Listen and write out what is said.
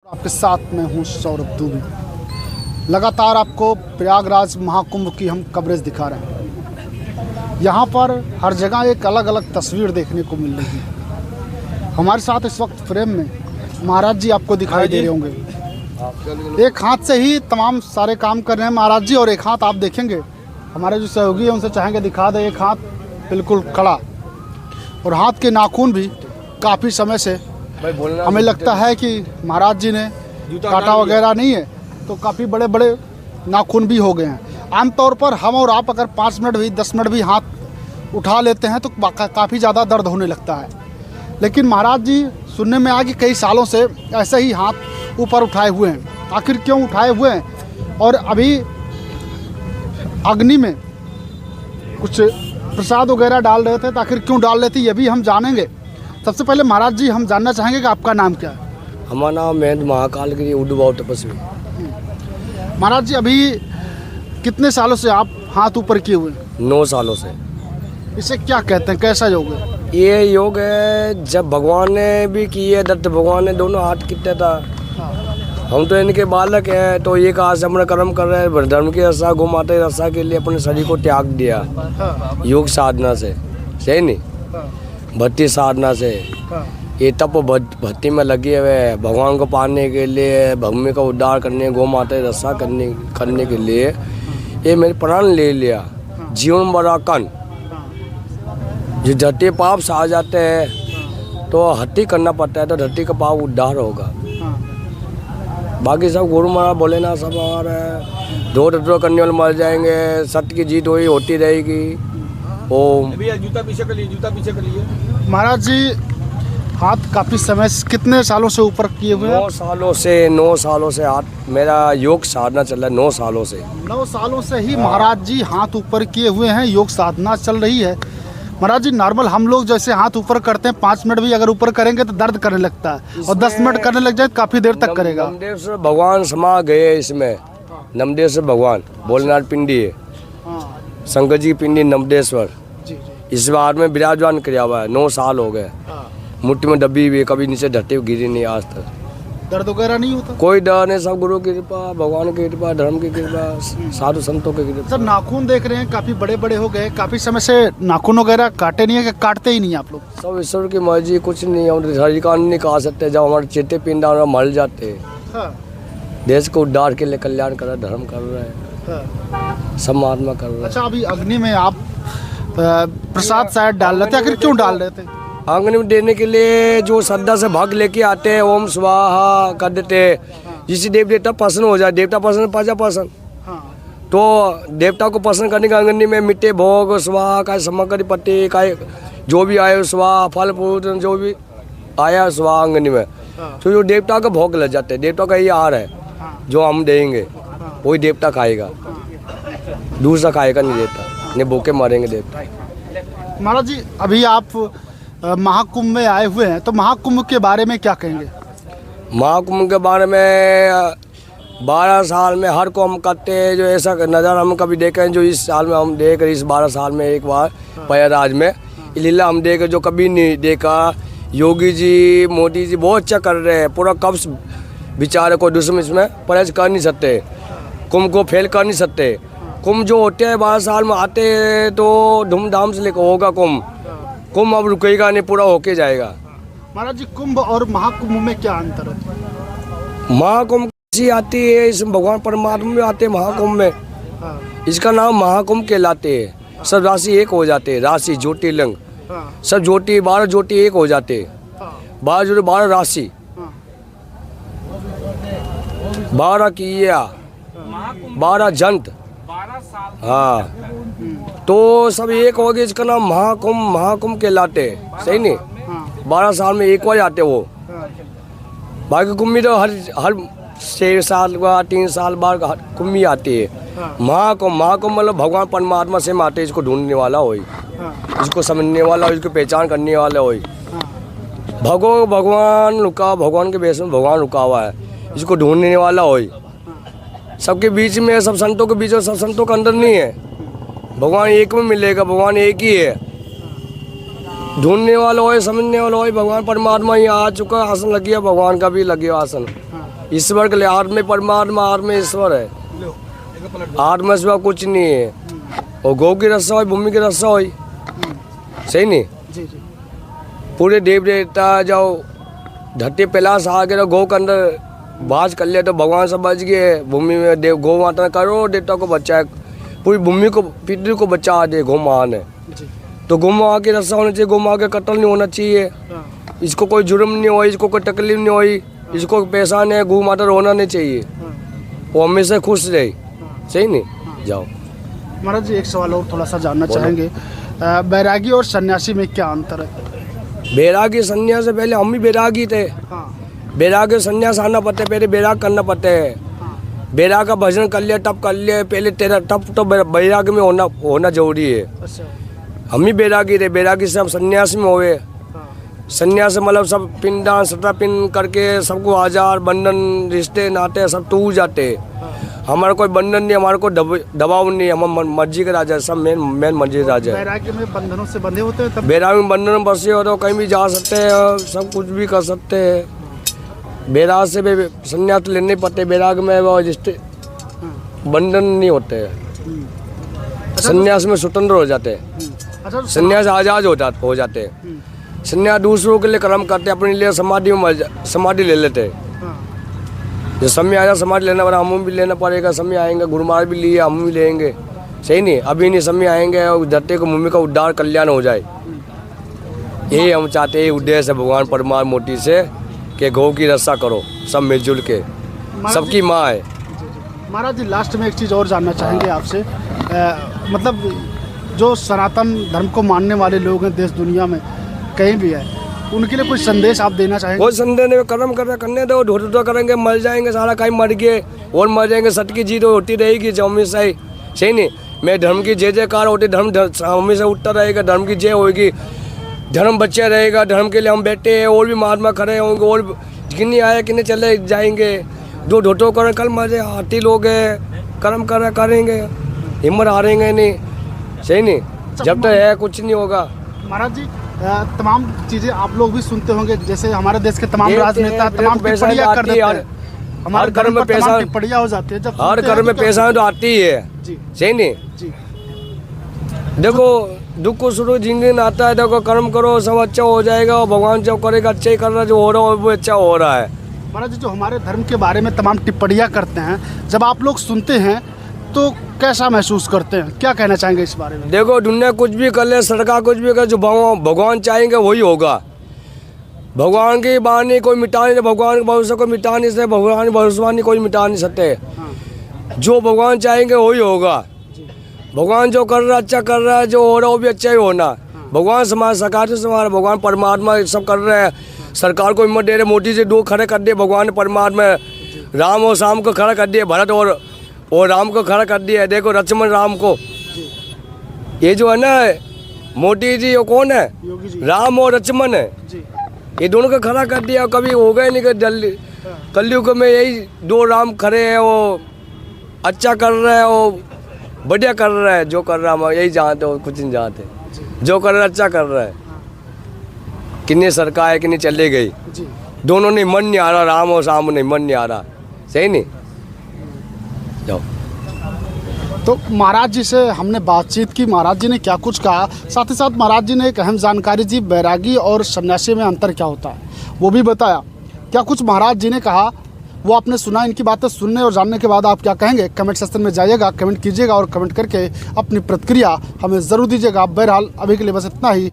आपके साथ में हूँ सौरभ दुबे। लगातार आपको प्रयागराज महाकुंभ की हम कवरेज दिखा रहे हैं। यहाँ पर हर जगह एक अलग अलग तस्वीर देखने को मिल रही है। हमारे साथ इस वक्त फ्रेम में महाराज जी आपको दिखाई दे रहे होंगे। एक हाथ से ही तमाम सारे काम कर रहे हैं महाराज जी, और एक हाथ आप देखेंगे हमारे जो सहयोगी हैं उनसे चाहेंगे दिखा दें। एक हाथ बिल्कुल खड़ा और हाथ के नाखून भी काफ़ी समय से हमें लगता है कि महाराज जी ने काटा वगैरह नहीं है, तो काफ़ी बड़े बड़े नाखून भी हो गए हैं। आमतौर पर हम और आप अगर 5 मिनट भी 10 मिनट भी हाथ उठा लेते हैं तो काफ़ी ज़्यादा दर्द होने लगता है, लेकिन महाराज जी सुनने में आया कि कई सालों से ऐसे ही हाथ ऊपर उठाए हुए हैं। आखिर क्यों उठाए हुए हैं, और अभी अग्नि में कुछ प्रसाद वगैरह डाल रहे थे तो आखिर क्यों डाल रहे थे ये भी हम जानेंगे। सबसे पहले महाराज जी हम जानना चाहेंगे कि आपका नाम क्या है। हमारा नाम महेंद्र महाकालगिरी उड्डूबाऊ तपस्वी। महाराज जी अभी कितने सालों से आप हाथ ऊपर किए हुए हैं? 9 सालों से। इसे क्या कहते हैं, कैसा योग है? ये योग है जब भगवान ने भी किए, दत्त भगवान ने दोनों हाथ कितने था। हम तो इनके बालक हैं, तो ये कहा से हमारा कर्म कर रहे हैं, धर्म की रक्षा गौ माता की रक्षा के लिए अपने शरीर को त्याग दिया योग साधना से। सही नहीं, भक्ति साधना से ये तप भक्ति में लगे हुए हैं भगवान को पाने के लिए, भूमि का उद्धार करने, गौ माता की रक्षा करने के लिए ये मेरे प्राण ले लिया। जीवन बड़ा कन जो धरती पाप से आ जाते हैं तो हत्या करना पड़ता है, तो धरती का पाप उद्धार होगा। बाकी सब गुरु महाराज बोले ना, सब हमारे दो करने वाले मर जाएंगे, सत्य की जीत होती रहेगी। ओम। जूता पीछे कर लिए। महाराज जी हाथ काफ़ी समय से कितने सालों से ऊपर किए हुए हैं? 9 सालों से हाथ मेरा योग साधना चल रहा है। 9 सालों से 9 सालों से ही महाराज जी हाथ ऊपर किए हुए हैं, योग साधना चल रही है। महाराज जी नॉर्मल हम लोग जैसे हाथ ऊपर करते हैं 5 मिनट भी अगर ऊपर करेंगे तो दर्द करने लगता है, और 10 मिनट करने लग जाए तो काफ़ी देर तक करेगा। नमदेश्वर भगवान समा गए इसमें। नमदेश्वर भगवान भोलेनाथ पिंडी है, शंकर जी की पिंडी नमदेश्वर इस बार में विराजमान किया हुआ है। 9 साल हो गए। मुट्ठी में दबी हुई, कभी नीचे धरती गिरी नहीं आज तक। दर्द वगैरह नहीं होता? कोई डर नहीं, सब गुरु की कृपा, भगवान की कृपा, धर्म की कृपा, साधु संतों की कृपा। सर नाखून देख रहे हैं काफ़ी बड़े बड़े हो गए, काफ़ी समय से नाखून वगैरह काटे नहीं है कि काटते ही नहीं आप लोग? सब ईश्वर की मर्जी, कुछ नहीं। हम शरीर का नहीं खा सकते, जब हमारे चेते पिंडा मर जाते। हाँ। देश को उद्धार के लिए कल्याण कर रहे, धर्म कर रहे हैं, सब महात्मा कर रहे हैं। अच्छा अभी अग्नि में आप प्रसाद शायद डाल रहे थे, आखिर क्यों डाल रहे थे? अग्नि में देने के लिए जो श्रद्धा से भक्त लेके आते हैं, ओम स्वाहा कर देते, जिससे देव देवता प्रसन्न हो जाए। देवता प्रसन्न, प्रजा प्रसन्न। तो देवता को प्रसन्न करने का अग्नि में मिट्टे भोग स्वाहा का समकरी पत्ती का जो भी आए स्वाहा, फल फूल जो भी आया स्वाहा अग्नि में, तो जो देवता का भोग लग जाते हैं। देवता का ये आहार है जो हम देंगे वही देवता खाएगा, दूसरा खाएगा नहीं देवता, नहीं भूखे मरेंगे देवता। महाराज जी अभी आप महाकुंभ में आए हुए हैं, तो महाकुंभ के बारे में क्या कहेंगे? महाकुंभ के बारे में 12 साल में हर को हम करते हैं, जो ऐसा नज़ारा हम कभी देखे हैं जो इस साल में हम देख रहे, इस 12 साल में एक बार प्रयागराज में लीला हम देखे जो कभी नहीं देखा। योगी जी मोदी जी बहुत अच्छा कर रहे हैं, पूरा कब्ज बेचारे को दुश्मन इसमें परहेज कर नहीं सकते, कुंभ को फेल कर नहीं सकते। कुंभ जो होते हैं 12 साल में आते हैं तो धूमधाम से लेकर होगा कुंभ। कुंभ अब रुकेगा नहीं, पूरा होके जाएगा। महाराज जी कुंभ और महाकुंभ में क्या अंतर है? महाकुंभ कैसी आती है, इसमें भगवान परमात्मा में आते हैं महाकुंभ में। इसका नाम महाकुंभ कहलाते हैं। सब राशि एक हो जाते हैं, राशि ज्योतिर्लिंग सब ज्योति 12 ज्योति एक हो जाते हैं। 12 ज्योति 12 राशि 12 किया 12 जंत। हाँ तो सब एक हो गए, इसका नाम महाकुंभ कहलाते हैं। सही नहीं, 12 साल में एक बार आते वो। बाकी कुंभ में तो हर 6 साल बाद 3 साल बाद कुंभ ही आती है। महाकुंभ मतलब भगवान परमात्मा से आते, इसको ढूंढने वाला हो, इसको समझने वाला हो, इसको पहचान करने वाला हो। भगवान रुका, भगवान के बेस में भगवान रुका हुआ है, इसको ढूंढने वाला हो। सबके बीच में, सब संतों के बीच में, सब संतों के अंदर नहीं है। भगवान एक में मिलेगा, भगवान एक ही है। ढूंढने वाला हो, समझने वाला हो, भगवान परमात्मा ही आ चुका। आसन लग गया, भगवान का भी लग गया आसन। ईश्वर के लिए आत्मा परमात्मा आत्मा ईश्वर है, आत्मा सिवा कुछ नहीं है। और गौ की रक्षा हो, भूमि की रक्षा हो, सही नहीं। जी जी पूरे देव देवता जो धरती पैलास आ गए तो गौ के अंदर बाज कर लिया तो भगवान सब बच गए। भूमि में देव गौ माता ने करोड़ों देवता को बचाया, पूरी भूमि को पृथ्वी को बचा दे गौ माँ ने। जी तो गौ माँ की रक्षा होनी चाहिए, गौ माँ के कत्ल नहीं होना चाहिए, हाँ इसको कोई जुर्म नहीं हो, इसको कोई तकलीफ नहीं हुई, इसको पैसा नहीं, गौ माता रोना नहीं चाहिए, हाँ वो हमेशा खुश रहे, हाँ। सही नहीं। जाओ महाराज जी, एक सवाल और थोड़ा सा जानना चाहेंगे, बैरागी और सन्यासी में क्या अंतर है? बैरागी संन्यास से पहले हम भी बैरागी थे। हाँ बैराग संन्यास आना पड़ता है, पहले बैराग करना पड़ता है। हाँ बैराग का भजन कर लिया, तप कर लिया, पहले तेरा तप तो बैराग में होना जरूरी है। अच्छा हम ही बैरागी थे, बैरागी से हम सन्यास में हुए। हाँ सन्यास मतलब सब पिंडदान सटा पिंड करके सबको आजार बंधन रिश्ते नाते सब टूट जाते। हाँ हमारा कोई बंधन नहीं, हमारे को दबाव नहीं, हम मर्जी के राजा है, सब मेन मर्जी के राजा है। बैरागी में बंधनों से बंधे होते हैं तब? बैराग में बंधन में बसे हो तो कहीं भी जा सकते हैं, सब कुछ भी कर सकते हैं। बैराग से भी संन्यास लेने नहीं पड़ते, बैराग में वो रिश्ते हाँ। बंधन नहीं होते हैं, संन्यास में स्वतंत्र हो जाते हैं, अच्छा संन्यास आजाद हो जाते हैं। संन्यास दूसरों के लिए कर्म करते हैं, अपने लिए समाधि में समाधि ले लेते हैं। हाँ जो समय आया समाधि लेना पड़ा, हम भी लेना पड़ेगा, समय आएंगे, गुरु महाराज भी लिए, हम भी लेंगे, सही नहीं। अभी नहीं, समय आएंगे और धरती को भूमि का उद्धार कल्याण हो जाए, यही हम चाहते हैं। उद्देश्य है भगवान परमात्मा मोटी से कि गौ की रक्षा करो, सब मिलजुल के, सबकी माँ है। महाराज जी, लास्ट में एक चीज़ और जानना चाहेंगे आपसे, मतलब जो सनातन धर्म को मानने वाले लोग हैं देश दुनिया में कहीं भी है, उनके लिए कोई संदेश आप देना चाहेंगे? कोई संदेह नहीं, कर्म करने दो, ढोटो करेंगे, मर जाएंगे, सारा कहीं मर गए और मर जाएंगे, सत्य की जीत होती रहेगी जो हमेशा ही, सही नहीं। मैं धर्म की जय जयकार होती, धर्म हमेशा उठता रहेगा, धर्म की जय होगी, धर्म बच्चा रहेगा, धर्म के लिए हम बैठे हैं, और भी महात्मा खड़े होंगे, और किन्हीं आए किन्हीं चले जाएंगे। जो ढोटो करें, कल मजे हाथी लोग हैं, कर्म करेंगे, हिम्मत हारेंगे नहीं, सही नहीं। जब तक है कुछ नहीं होगा। महाराज जी, तमाम चीज़ें आप लोग भी सुनते होंगे, जैसे हमारे देश के तमाम राजनेता तमाम पैसा टिप्पणियाँ कर देते हैं, हमारे हर घर धर्म में पर तमाम पैसा, टिप्पणियाँ हो जाती है, जब हर सुनते हैं घर में तो क्या पैसा तो आती ही है, जी सही नहीं। जी देखो दुख को शुरू जिंदगी में आता है, देखो कर्म करो सब अच्छा हो जाएगा, और भगवान जो करेगा अच्छा ही कर रहा है, जो हो रहा है वो अच्छा हो रहा है। महाराज जी, जो हमारे धर्म के बारे में तमाम टिप्पणियाँ करते हैं, जब आप लोग सुनते हैं तो कैसा महसूस करते हैं, क्या कहना चाहेंगे इस बारे में? देखो दुनिया कुछ भी कर ले, सरकार कुछ भी कर, जो भगवान चाहेंगे वही होगा। भगवान की वाणी कोई मिटा नहीं, भगवान के भरोसे कोई मिटा नहीं सकते, भगवान की भविष्यवाणी कोई मिटा नहीं सकते। हाँ जो भगवान चाहेंगे वही होगा। भगवान जो कर रहा है अच्छा कर रहा है, जो हो रहा है वो भी अच्छा ही होना। भगवान समाज सरकार से समाज, भगवान परमात्मा सब कर रहे हैं, सरकार को हिम्मत दे रहे, मोदी से दो खड़े कर दिए भगवान परमात्मा, राम और शाम को खड़ा कर दिए, भरत और राम को खड़ा कर दिया। देखो लक्ष्मण राम को, ये जो है ना मोदी जी, वो कौन है? योगी जी। राम और लक्ष्मण है, जी ये दोनों को खड़ा कर दिया। कभी हो गए नहीं कि जल्दी कलयुग में यही दो राम खड़े हैं, वो अच्छा कर रहा है, वो बढ़िया कर रहा है, जो कर रहा है हम यही जानते हो, कुछ नहीं जानते। जो कर रहा है अच्छा कर रहा है। कितनी सरकार है, कितनी चली गई, जी दोनों ने मन नहीं आ रहा, राम और शाम ने मन नहीं आ रहा, सही नहीं। जाओ। तो महाराज जी से हमने बातचीत की, महाराज जी ने क्या कुछ कहा, साथ ही साथ महाराज जी ने एक अहम जानकारी दी, बैरागी और सन्यासी में अंतर क्या होता है वो भी बताया। क्या कुछ महाराज जी ने कहा वो आपने सुना। इनकी बातें सुनने और जानने के बाद आप क्या कहेंगे, कमेंट सेक्शन में जाइएगा, कमेंट कीजिएगा और कमेंट करके अपनी प्रतिक्रिया हमें ज़रूर दीजिएगा। बहरहाल अभी के लिए बस इतना ही।